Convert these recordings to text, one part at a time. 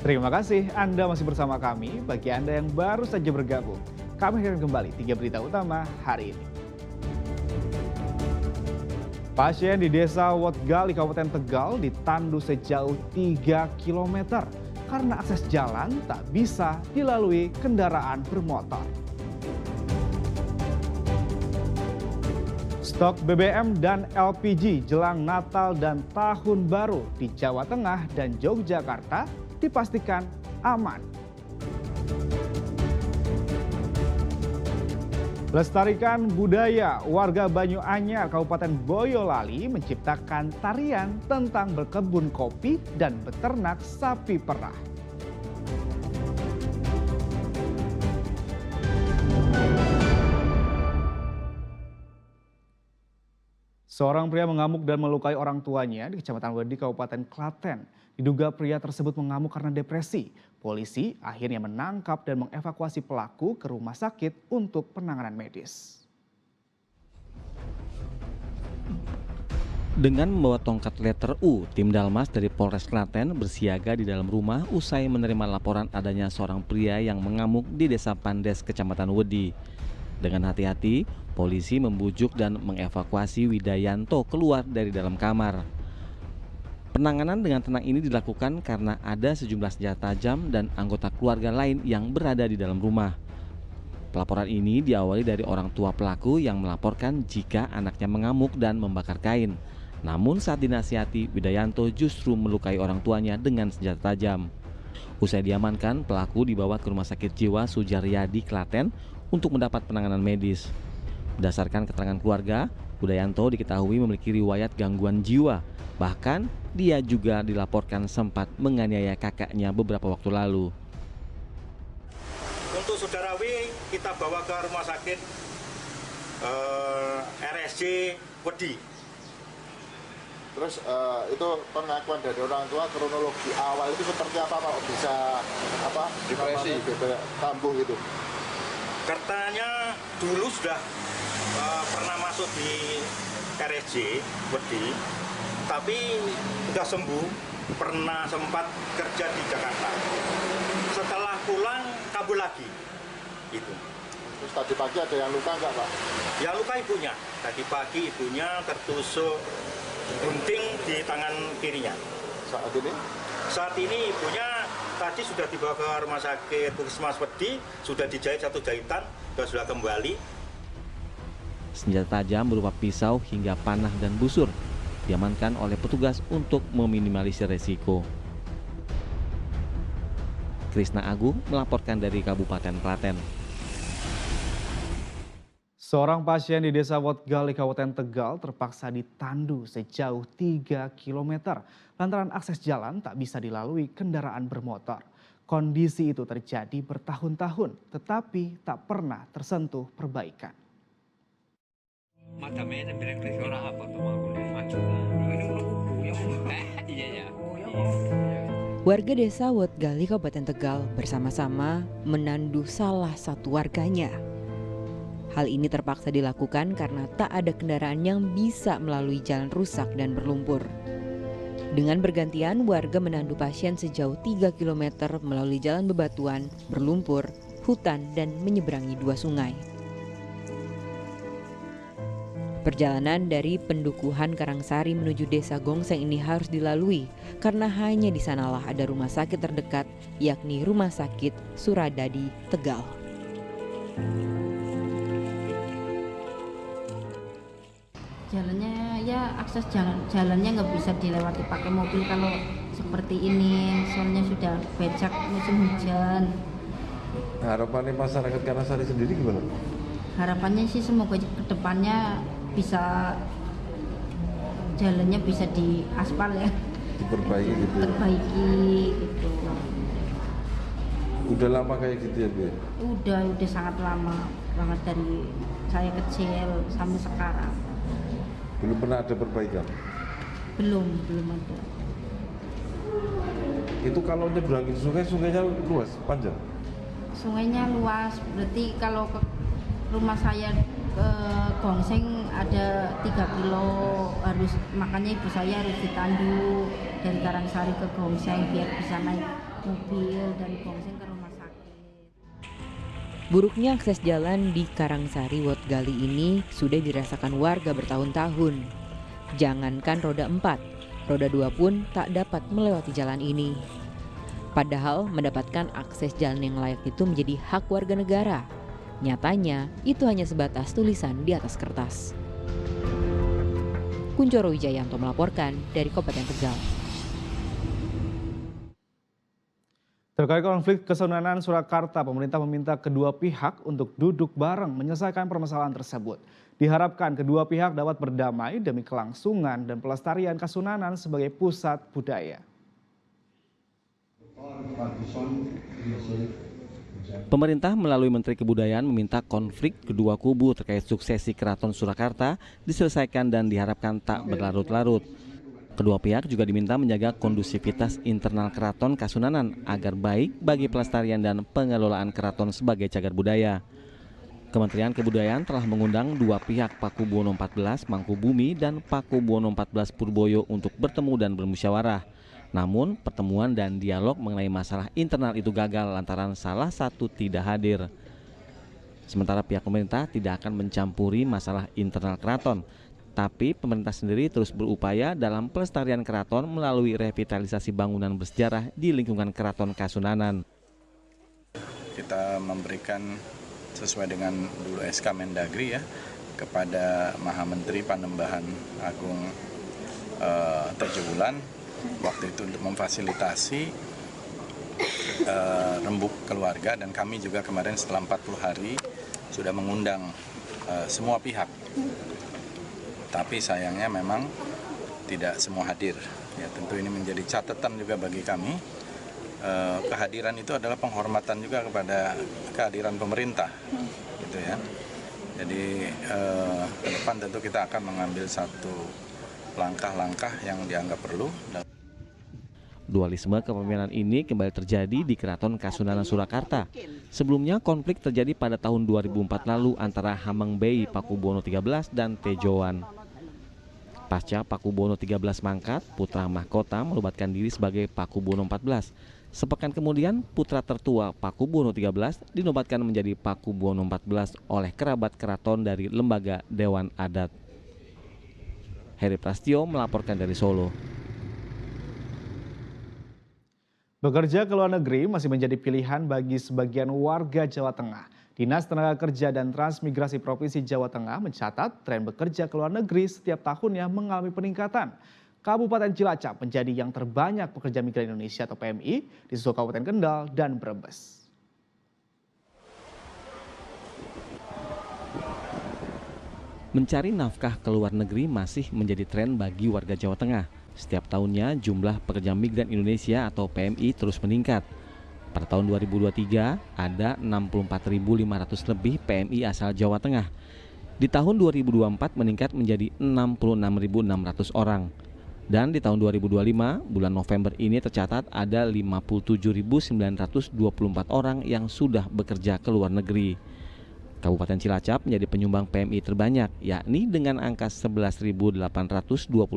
Terima kasih Anda masih bersama kami. Bagi Anda yang baru saja bergabung, kami akan kembali 3 berita utama hari ini. Pasien di Desa Wotgali, Kabupaten Tegal ditandu sejauh 3 km karena akses jalan tak bisa dilalui kendaraan bermotor. Stok BBM dan LPG jelang Natal dan Tahun Baru di Jawa Tengah dan Yogyakarta dipastikan aman. Lestarikan budaya, warga Banyuanyar, Kabupaten Boyolali menciptakan tarian tentang berkebun kopi dan beternak sapi perah. Seorang pria mengamuk dan melukai orang tuanya di Kecamatan Wedi, Kabupaten Klaten. Diduga pria tersebut mengamuk karena depresi. Polisi akhirnya menangkap dan mengevakuasi pelaku ke rumah sakit untuk penanganan medis. Dengan membawa tongkat letter U, tim Dalmas dari Polres Klaten bersiaga di dalam rumah usai menerima laporan adanya seorang pria yang mengamuk di Desa Pandes, Kecamatan Wedi. Dengan hati-hati, polisi membujuk dan mengevakuasi Widayanto keluar dari dalam kamar. Penanganan dengan tenang ini dilakukan karena ada sejumlah senjata tajam dan anggota keluarga lain yang berada di dalam rumah. Pelaporan ini diawali dari orang tua pelaku yang melaporkan jika anaknya mengamuk dan membakar kain. Namun saat dinasihati, Widayanto justru melukai orang tuanya dengan senjata tajam. Usai diamankan, pelaku dibawa ke Rumah Sakit Jiwa Sujaryadi, Klaten untuk mendapat penanganan medis. Berdasarkan keterangan keluarga, Widayanto diketahui memiliki riwayat gangguan jiwa. Bahkan, dia juga dilaporkan sempat menganiaya kakaknya beberapa waktu lalu. Untuk saudara W, kita bawa ke rumah sakit RSJ Wedi. Terus itu pengakuan dari orang tua, kronologi awal itu seperti apa Pak? Bisa depresi, kambuh gitu? Katanya dulu sudah pernah masuk di RSJ Wedi, tapi sudah sembuh, pernah sempat kerja di Jakarta. Setelah pulang kabur lagi, itu. Terus tadi pagi ada yang luka nggak Pak? Yang luka ibunya. Tadi pagi ibunya tertusuk gunting di tangan kirinya. Saat ini ibunya tadi sudah dibawa ke rumah sakit Puskesmas Wedi, sudah dijahit satu jahitan, dan sudah kembali. Senjata tajam berupa pisau hingga panah dan busur diamankan oleh petugas untuk meminimalisir resiko. Krisna Agung melaporkan dari Kabupaten Klaten. Seorang pasien di Desa Wotgali, Kabupaten Tegal terpaksa ditandu sejauh 3 km lantaran akses jalan tak bisa dilalui kendaraan bermotor. Kondisi itu terjadi bertahun-tahun tetapi tak pernah tersentuh perbaikan. Warga Desa Wotgali, Kabupaten Tegal bersama-sama menandu salah satu warganya. Hal ini terpaksa dilakukan karena tak ada kendaraan yang bisa melalui jalan rusak dan berlumpur. Dengan bergantian, warga menandu pasien sejauh 3 km melalui jalan bebatuan, berlumpur, hutan, dan menyeberangi 2 sungai. Perjalanan dari Pendukuhan Karangsari menuju Desa Gongseng ini harus dilalui karena hanya di sanalah ada rumah sakit terdekat, yakni Rumah Sakit Suradadi, Tegal. Jalannya ya akses jalannya nggak bisa dilewati pakai mobil kalau seperti ini, soalnya sudah becek musim hujan. Harapannya masyarakat Karangsari sendiri gimana? Harapannya sih semoga kedepannya bisa jalannya bisa diaspal ya, Diperbaiki gitu. perbaiki gitu. Udah lama kayak gitu ya Bu? Udah sangat lama banget dari saya kecil sampai sekarang. Belum pernah ada perbaikan? Belum ada. Itu kalau nyebrangin sungai, sungainya luas, panjang? Sungainya luas, berarti kalau ke rumah saya ke Gongseng ada 3 kilo, makanya ibu saya harus ditandu dari Karangsari ke Gongseng biar bisa naik mobil dan bongseng ke rumah sakit. Buruknya akses jalan di Karangsari Wot Gali ini sudah dirasakan warga bertahun-tahun. Jangankan roda 4, roda 2 pun tak dapat melewati jalan ini. Padahal mendapatkan akses jalan yang layak itu menjadi hak warga negara. Nyatanya, itu hanya sebatas tulisan di atas kertas. Kuncoro Wijayanto melaporkan dari Kabupaten Tegal. Terkait konflik Kesunanan Surakarta, pemerintah meminta kedua pihak untuk duduk bareng menyelesaikan permasalahan tersebut. Diharapkan kedua pihak dapat berdamai demi kelangsungan dan pelestarian Kasunanan sebagai pusat budaya. Pemerintah melalui Menteri Kebudayaan meminta konflik kedua kubu terkait suksesi Keraton Surakarta diselesaikan dan diharapkan tak berlarut-larut. Kedua pihak juga diminta menjaga kondusivitas internal Keraton Kasunanan agar baik bagi pelestarian dan pengelolaan keraton sebagai cagar budaya. Kementerian Kebudayaan telah mengundang dua pihak Pakubuwono XIV Mangkubumi dan Pakubuwono XIV Purboyo untuk bertemu dan bermusyawarah. Namun pertemuan dan dialog mengenai masalah internal itu gagal lantaran salah satu tidak hadir. Sementara pihak pemerintah tidak akan mencampuri masalah internal keraton. Tapi pemerintah sendiri terus berupaya dalam pelestarian keraton melalui revitalisasi bangunan bersejarah di lingkungan Keraton Kasunanan. Kita memberikan sesuai dengan dulu SK Mendagri ya kepada Maha Menteri Panembahan Agung Tejo Wulan waktu itu untuk memfasilitasi rembuk keluarga, dan kami juga kemarin setelah 40 hari sudah mengundang semua pihak. Tapi sayangnya memang tidak semua hadir. Ya, tentu ini menjadi catatan juga bagi kami. Kehadiran itu adalah penghormatan juga kepada kehadiran pemerintah, gitu ya. Jadi ke depan tentu kita akan mengambil satu langkah-langkah yang dianggap perlu. Dualisme kepemimpinan ini kembali terjadi di Keraton Kasunanan Surakarta. Sebelumnya konflik terjadi pada tahun 2004 lalu antara Hamangbei Pakubuwono XIII dan Tejoan. Pasca Pakubuwono XIII mangkat, putra mahkota menobatkan diri sebagai Pakubuwono XIV. Sepekan kemudian, putra tertua Pakubuwono XIII dinobatkan menjadi Pakubuwono XIV oleh kerabat keraton dari lembaga Dewan Adat. Heri Prastio melaporkan dari Solo. Bekerja ke luar negeri masih menjadi pilihan bagi sebagian warga Jawa Tengah. Dinas Tenaga Kerja dan Transmigrasi Provinsi Jawa Tengah mencatat tren bekerja ke luar negeri setiap tahunnya mengalami peningkatan. Kabupaten Cilacap menjadi yang terbanyak pekerja migran Indonesia atau PMI, disusul Kabupaten Kendal dan Brebes. Mencari nafkah ke luar negeri masih menjadi tren bagi warga Jawa Tengah. Setiap tahunnya jumlah pekerja migran Indonesia atau PMI terus meningkat. Pada tahun 2023 ada 64.500 lebih PMI asal Jawa Tengah. Di tahun 2024 meningkat menjadi 66.600 orang. Dan di tahun 2025 bulan November ini tercatat ada 57.924 orang yang sudah bekerja ke luar negeri. Kabupaten Cilacap menjadi penyumbang PMI terbanyak, yakni dengan angka 11.822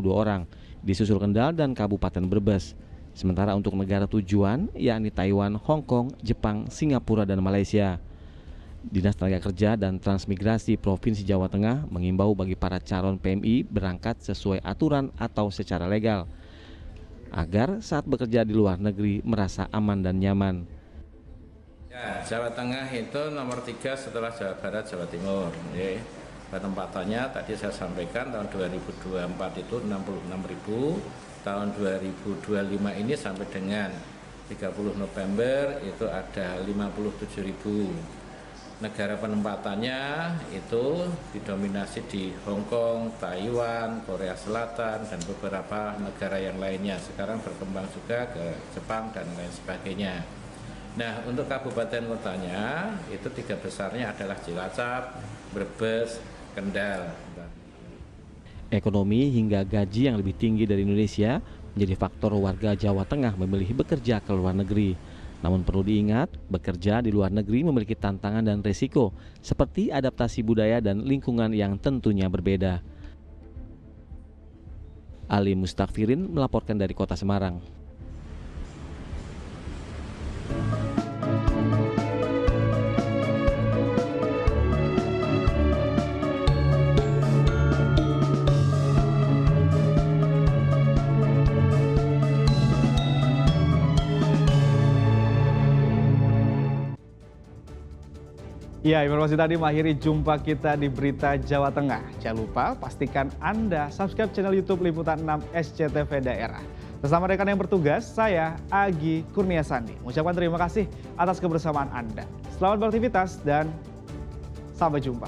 orang, disusul Kendal dan Kabupaten Brebes. Sementara untuk negara tujuan, yakni Taiwan, Hong Kong, Jepang, Singapura, dan Malaysia. Dinas Tenaga Kerja dan Transmigrasi Provinsi Jawa Tengah mengimbau bagi para calon PMI berangkat sesuai aturan atau secara legal, agar saat bekerja di luar negeri merasa aman dan nyaman. Ya, Jawa Tengah itu nomor 3 setelah Jawa Barat, Jawa Timur. Penempatannya tadi saya sampaikan tahun 2024 itu 66.000, tahun 2025 ini sampai dengan 30 November itu ada 57.000. Negara penempatannya itu didominasi di Hong Kong, Taiwan, Korea Selatan, dan beberapa negara yang lainnya. Sekarang berkembang juga ke Jepang dan lain sebagainya. Nah, untuk kabupaten kotanya itu 3 besarnya adalah Cilacap, Brebes, Kendal. Ekonomi hingga gaji yang lebih tinggi dari Indonesia menjadi faktor warga Jawa Tengah memilih bekerja ke luar negeri. Namun perlu diingat, bekerja di luar negeri memiliki tantangan dan resiko, seperti adaptasi budaya dan lingkungan yang tentunya berbeda. Ali Mustakfirin melaporkan dari Kota Semarang. Ya, informasi tadi mengakhiri jumpa kita di Berita Jawa Tengah. Jangan lupa pastikan Anda subscribe channel YouTube Liputan 6 SCTV Daerah. Bersama rekan yang bertugas, saya Agi Kurnia Sandi. Mengucapkan terima kasih atas kebersamaan Anda. Selamat beraktivitas dan sampai jumpa.